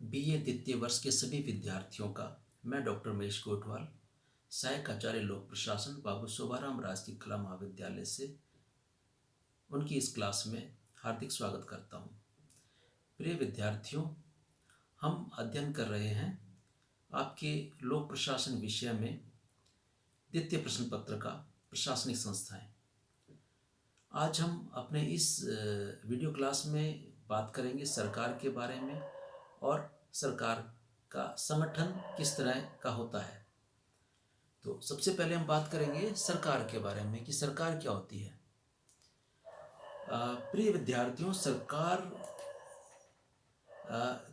BA द्वितीय वर्ष के सभी विद्यार्थियों का मैं डॉक्टर महेश कोटवाल, सहायक आचार्य लोक प्रशासन, बाबू शोभाराम राजकीय कला महाविद्यालय से उनकी इस क्लास में हार्दिक स्वागत करता हूँ। प्रिय विद्यार्थियों, हम अध्ययन कर रहे हैं आपके लोक प्रशासन विषय में द्वितीय प्रश्न पत्र का प्रशासनिक संस्थाएं। आज हम अपने इस वीडियो क्लास में बात करेंगे सरकार के बारे में और सरकार का संगठन किस तरह का होता है। तो सबसे पहले हम बात करेंगे सरकार के बारे में कि सरकार क्या होती है। प्रिय विद्यार्थियों, सरकार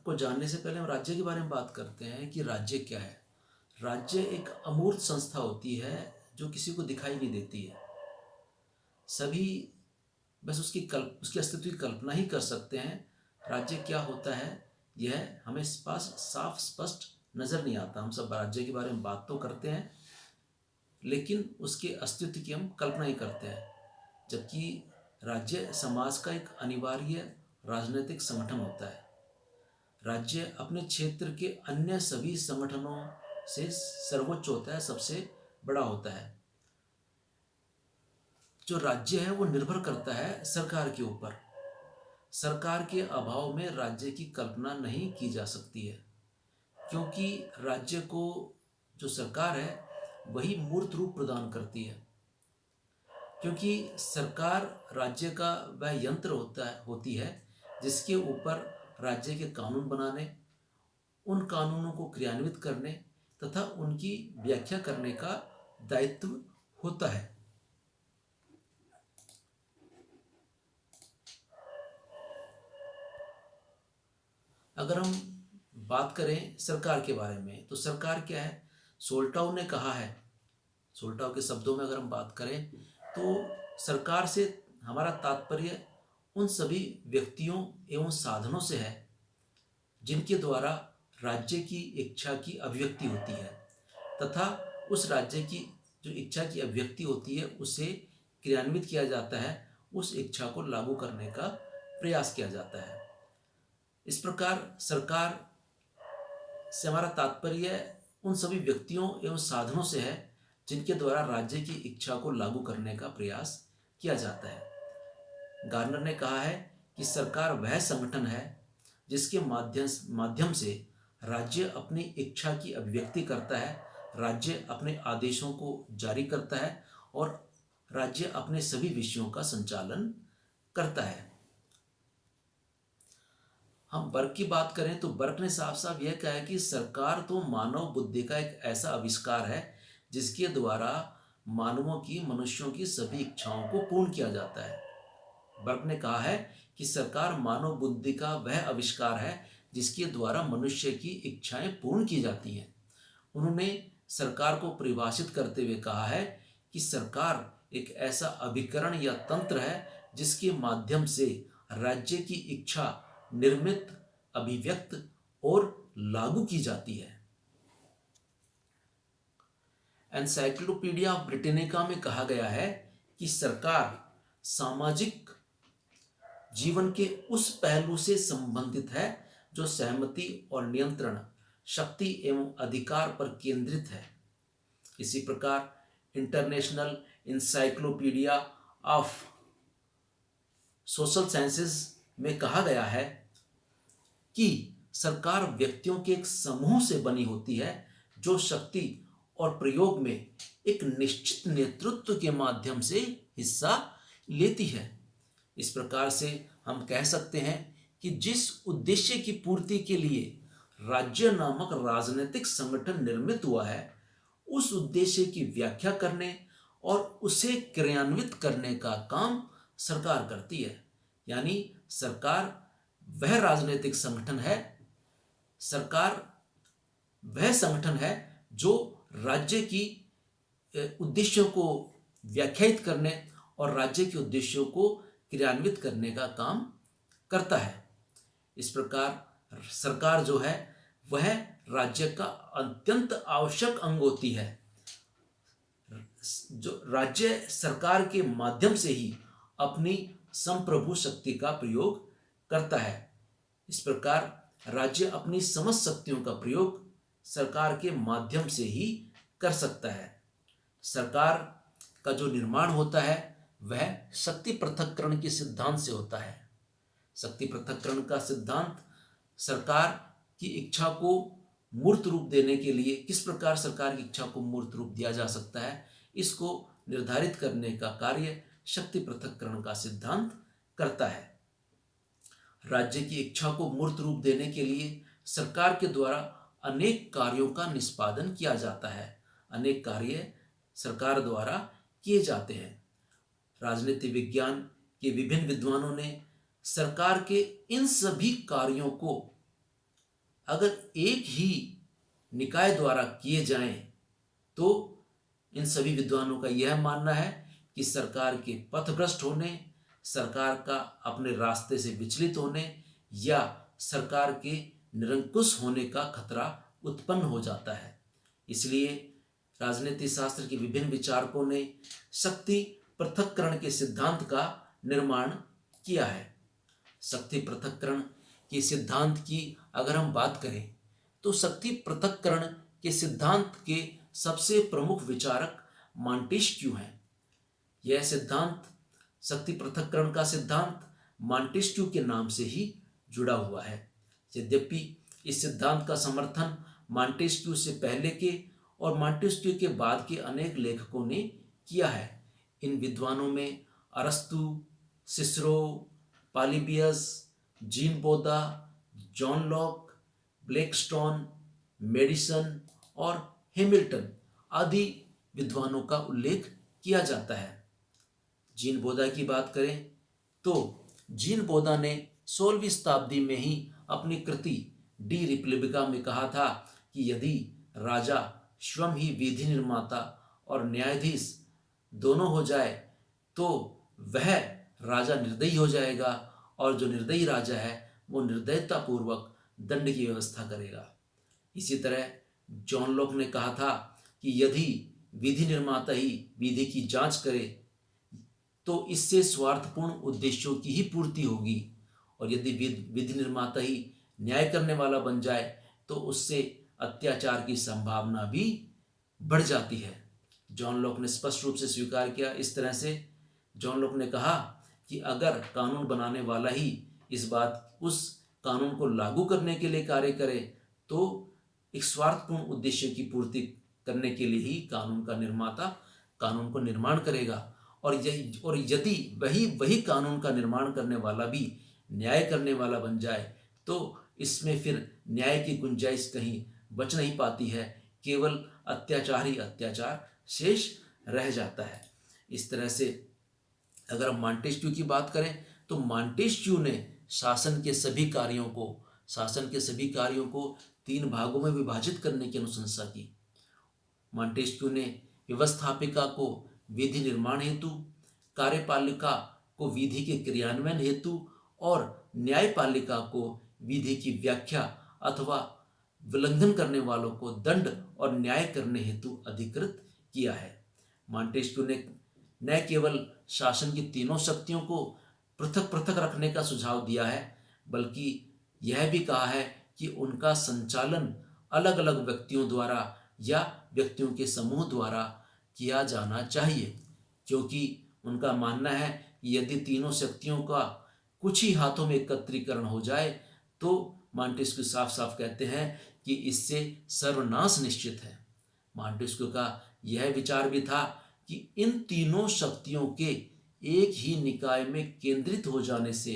को जानने से पहले हम राज्य के बारे में बात करते हैं कि राज्य क्या है। राज्य एक अमूर्त संस्था होती है जो किसी को दिखाई नहीं देती है। सभी बस उसके अस्तित्व की कल्पना ही कर सकते हैं। राज्य क्या होता है यह हमें पास साफ स्पष्ट नज़र नहीं आता। हम सब राज्य के बारे में बात तो करते हैं लेकिन उसके अस्तित्व की हम कल्पना ही करते हैं, जबकि राज्य समाज का एक अनिवार्य राजनीतिक संगठन होता है। राज्य अपने क्षेत्र के अन्य सभी संगठनों से सर्वोच्च होता है, सबसे बड़ा होता है। जो राज्य है वो निर्भर करता है सरकार के ऊपर। सरकार के अभाव में राज्य की कल्पना नहीं की जा सकती है, क्योंकि राज्य को जो सरकार है वही मूर्त रूप प्रदान करती है। क्योंकि सरकार राज्य का वह यंत्र होती है जिसके ऊपर राज्य के कानून बनाने, उन कानूनों को क्रियान्वित करने तथा उनकी व्याख्या करने का दायित्व होता है। अगर हम बात करें सरकार के बारे में तो सरकार क्या है, सोल्टाउ ने कहा है। सोल्टाउ के शब्दों में अगर हम बात करें तो सरकार से हमारा तात्पर्य उन सभी व्यक्तियों एवं साधनों से है जिनके द्वारा राज्य की इच्छा की अभिव्यक्ति होती है तथा उस राज्य की जो इच्छा की अभिव्यक्ति होती है उसे क्रियान्वित किया जाता है, उस इच्छा को लागू करने का प्रयास किया जाता है। इस प्रकार सरकार से हमारा तात्पर्य उन सभी व्यक्तियों एवं साधनों से है जिनके द्वारा राज्य की इच्छा को लागू करने का प्रयास किया जाता है। गार्नर ने कहा है कि सरकार वह संगठन है जिसके माध्यम से राज्य अपनी इच्छा की अभिव्यक्ति करता है, राज्य अपने आदेशों को जारी करता है और राज्य अपने सभी विषयों का संचालन करता है। हम बर्क की बात करें तो बर्क ने साफ साफ यह कहा है कि सरकार तो मानव बुद्धि का एक ऐसा आविष्कार है जिसके द्वारा मानवों की, मनुष्यों की सभी इच्छाओं को पूर्ण किया जाता है। बर्क ने कहा है कि सरकार मानव बुद्धि का वह आविष्कार है जिसके द्वारा मनुष्य की इच्छाएं पूर्ण की जाती हैं। उन्होंने सरकार को परिभाषित करते हुए कहा है कि सरकार एक ऐसा अभिकरण या तंत्र है जिसके माध्यम से राज्य की इच्छा निर्मित, अभिव्यक्त और लागू की जाती है। एनसाइक्लोपीडिया ऑफ ब्रिटेनिका में कहा गया है कि सरकार सामाजिक जीवन के उस पहलू से संबंधित है जो सहमति और नियंत्रण, शक्ति एवं अधिकार पर केंद्रित है। इसी प्रकार international encyclopedia of social sciences में कहा गया है कि सरकार व्यक्तियों के एक समूह से बनी होती है जो शक्ति और प्रयोग में एक निश्चित नेतृत्व के माध्यम से हिस्सा लेती है। इस प्रकार से हम कह सकते हैं कि जिस उद्देश्य की पूर्ति के लिए राज्य नामक राजनीतिक संगठन निर्मित हुआ है, उस उद्देश्य की व्याख्या करने और उसे क्रियान्वित करने का काम सरकार करती है। यानी सरकार वह राजनीतिक संगठन है, सरकार वह संगठन है जो राज्य की उद्देश्यों को व्याख्यायित करने और राज्य के उद्देश्यों को क्रियान्वित करने का काम करता है। इस प्रकार सरकार जो है वह राज्य का अत्यंत आवश्यक अंग होती है। जो राज्य सरकार के माध्यम से ही अपनी संप्रभु शक्ति का प्रयोग करता है। इस प्रकार राज्य अपनी समझ शक्तियों का प्रयोग सरकार के माध्यम से ही कर सकता है। सरकार का जो निर्माण होता है वह शक्ति पृथक्करण के सिद्धांत से होता है। शक्ति पृथक्करण का सिद्धांत सरकार की इच्छा को मूर्त रूप देने के लिए, किस प्रकार सरकार की इच्छा को मूर्त रूप दिया जा सकता है, इसको निर्धारित करने का कार्य शक्ति पृथक्करण का सिद्धांत करता है। राज्य की इच्छा को मूर्त रूप देने के लिए सरकार के द्वारा अनेक कार्यों का निष्पादन किया जाता है। अनेक कार्य सरकार द्वारा किए जाते हैं। राजनीति विज्ञान के विभिन्न विद्वानों ने सरकार के इन सभी कार्यों को अगर एक ही निकाय द्वारा किए जाएं तो इन सभी विद्वानों का यह मानना है कि सरकार के पथभ्रष्ट होने, सरकार का अपने रास्ते से विचलित होने या सरकार के निरंकुश होने का खतरा उत्पन्न हो जाता है। इसलिए राजनीति शास्त्र के विभिन्न विचारकों ने शक्ति पृथक्करण के सिद्धांत का निर्माण किया है। शक्ति पृथक्करण के सिद्धांत की अगर हम बात करें तो शक्ति पृथक्करण के सिद्धांत के सबसे प्रमुख विचारक मॉन्टेस्क्यू हैं। यह सिद्धांत, शक्ति पृथक्करण का सिद्धांत मॉन्टेस्क्यू के नाम से ही जुड़ा हुआ है। यद्यपि इस सिद्धांत का समर्थन मॉन्टेस्क्यू से पहले के और मॉन्टेस्क्यू के बाद के अनेक लेखकों ने किया है। इन विद्वानों में अरस्तु, Cicero, Polybius, Jean Bodin, John Locke, Blackstone, Madison और हैमिल्टन आदि विद्वानों का उल्लेख किया जाता है। जीन बोदा की बात करें तो जीन बोदा ने 16वीं शताब्दी में ही अपनी कृति डी रिपब्लिका में कहा था कि यदि राजा स्वयं ही विधि निर्माता और न्यायाधीश दोनों हो जाए तो वह राजा निर्दयी हो जाएगा और जो निर्दयी राजा है वो निर्दयतापूर्वक दंड की व्यवस्था करेगा। इसी तरह जॉन लॉक ने कहा था कि यदि विधि निर्माता ही विधि की जांच करे तो इससे स्वार्थपूर्ण उद्देश्यों की ही पूर्ति होगी, और यदि विधि निर्माता ही न्याय करने वाला बन जाए तो उससे अत्याचार की संभावना भी बढ़ जाती है। जॉन लॉक ने स्पष्ट रूप से स्वीकार किया। इस तरह से जॉन लॉक ने कहा कि अगर कानून बनाने वाला ही उस कानून को लागू करने के लिए कार्य करे तो एक स्वार्थपूर्ण उद्देश्य की पूर्ति करने के लिए ही कानून का निर्माता कानून को निर्माण करेगा, और यदि वही कानून का निर्माण करने वाला भी न्याय करने वाला बन जाए तो इसमें फिर न्याय की गुंजाइश कहीं बच नहीं पाती है, केवल अत्याचार ही अत्याचार शेष रह जाता है। इस तरह से अगर हम मॉन्टेस्क्यू की बात करें तो मॉन्टेस्क्यू ने शासन के सभी कार्यों को 3 भागों में विभाजित करने की अनुशंसा की। मॉन्टेस्क्यू ने व्यवस्थापिका को विधि निर्माण हेतु, कार्यपालिका को विधि के क्रियान्वयन हेतु और न्यायपालिका को विधि की व्याख्या अथवा उल्लंघन करने वालों को दंड और न्याय करने हेतु अधिकृत किया है। मॉन्टेस्क्यू ने न केवल शासन की तीनों शक्तियों को पृथक पृथक रखने का सुझाव दिया है, बल्कि यह भी कहा है कि उनका संचालन अलग अलग व्यक्तियों द्वारा या व्यक्तियों के समूह द्वारा किया जाना चाहिए, क्योंकि उनका मानना है कि यदि तीनों शक्तियों का कुछ ही हाथों में एकत्रीकरण हो जाए तो मॉन्टेस्क्यू साफ साफ कहते हैं कि इससे सर्वनाश निश्चित है। मॉन्टेस्क्यू का यह विचार भी था कि इन तीनों शक्तियों के एक ही निकाय में केंद्रित हो जाने से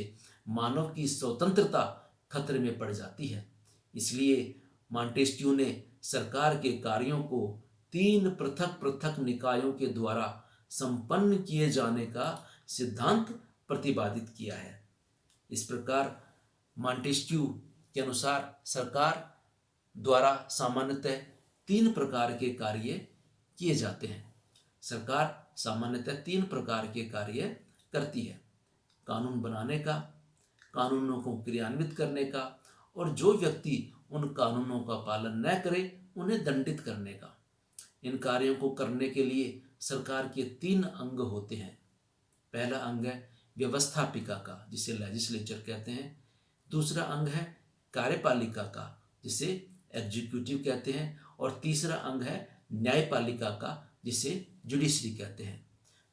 मानव की स्वतंत्रता खतरे में पड़ जाती है। इसलिए मॉन्टेस्क्यू ने सरकार के कार्यों को 3 पृथक पृथक निकायों के द्वारा संपन्न किए जाने का सिद्धांत प्रतिपादित किया है। इस प्रकार मॉन्टेस्क्यू के अनुसार सरकार द्वारा सामान्यतः 3 प्रकार के कार्य किए जाते हैं। सरकार सामान्यतः 3 प्रकार के कार्य करती है: कानून बनाने का, कानूनों को क्रियान्वित करने का, और जो व्यक्ति उन कानूनों का पालन न करे उन्हें दंडित करने का। इन कार्यों को करने के लिए सरकार के 3 अंग होते हैं। पहला अंग है व्यवस्थापिका का, जिसे लेजिस्लेचर कहते हैं। दूसरा अंग है कार्यपालिका का, जिसे एग्जीक्यूटिव कहते हैं, और तीसरा अंग है न्यायपालिका का, जिसे जुडिशरी कहते हैं।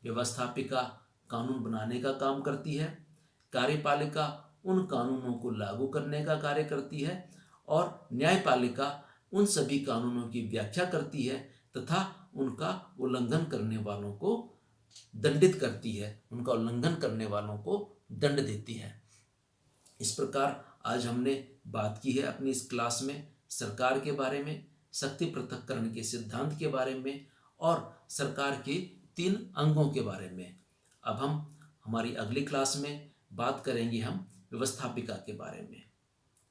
व्यवस्थापिका कानून बनाने का काम करती है, कार्यपालिका उन कानूनों को लागू करने का कार्य करती है, और न्यायपालिका उन सभी कानूनों की व्याख्या करती है तथा उनका उल्लंघन करने वालों को दंडित करती है, उनका उल्लंघन करने वालों को दंड देती है। इस प्रकार आज हमने बात की है अपनी इस क्लास में सरकार के बारे में, शक्ति पृथक्करण के सिद्धांत के बारे में और सरकार के 3 अंगों के बारे में। अब हम हमारी अगली क्लास में बात करेंगे हम व्यवस्थापिका के बारे में।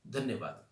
धन्यवाद।